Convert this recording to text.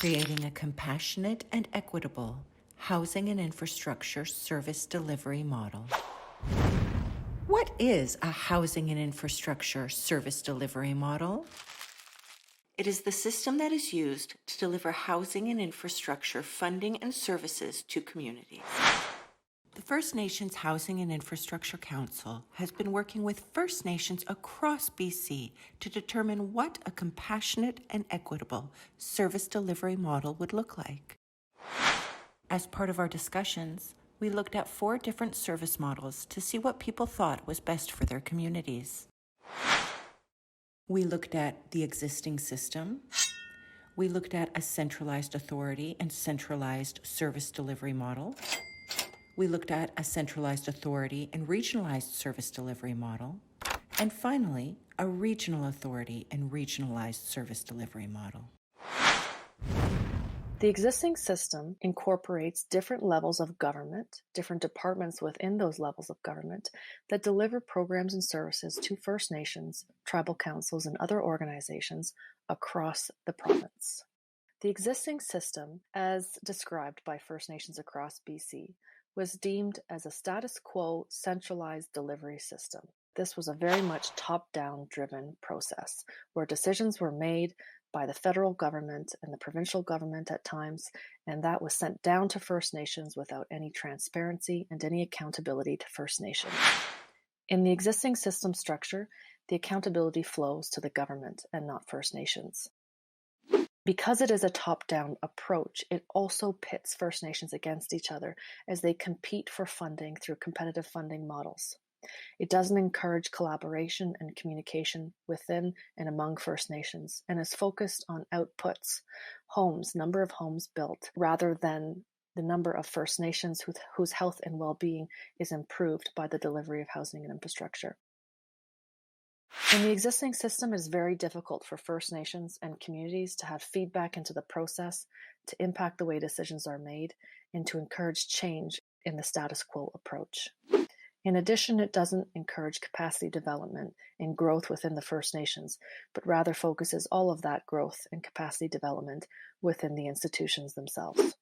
creating a compassionate and equitable housing and infrastructure service delivery model. What is a housing and infrastructure service delivery model? It is the system that is used to deliver housing and infrastructure funding and services to communities. The First Nations Housing and Infrastructure Council has been working with First Nations across BC to determine what a compassionate and equitable service delivery model would look like. As part of our discussions, we looked at 4 different service models to see what people thought was best for their communities. We looked at the existing system. We looked at a centralized authority and centralized service delivery model. We looked at a centralized authority and regionalized service delivery model. And finally, a regional authority and regionalized service delivery model. The existing system incorporates different levels of government, different departments within those levels of government that deliver programs and services to First Nations, tribal councils, and other organizations across the province. The existing system, as described by First Nations across BC, was deemed as a status quo centralized delivery system. This was a very much top-down driven process where decisions were made by the federal government and the provincial government at times, and that was sent down to First Nations without any transparency and any accountability to First Nations. In the existing system structure, the accountability flows to the government and not First Nations. Because it is a top-down approach, it also pits First Nations against each other as they compete for funding through competitive funding models. It doesn't encourage collaboration and communication within and among First Nations and is focused on outputs, homes, number of homes built, rather than the number of First Nations whose health and well-being is improved by the delivery of housing and infrastructure. In the existing system, it is very difficult for First Nations and communities to have feedback into the process, to impact the way decisions are made, and to encourage change in the status quo approach. In addition, it doesn't encourage capacity development and growth within the First Nations, but rather focuses all of that growth and capacity development within the institutions themselves.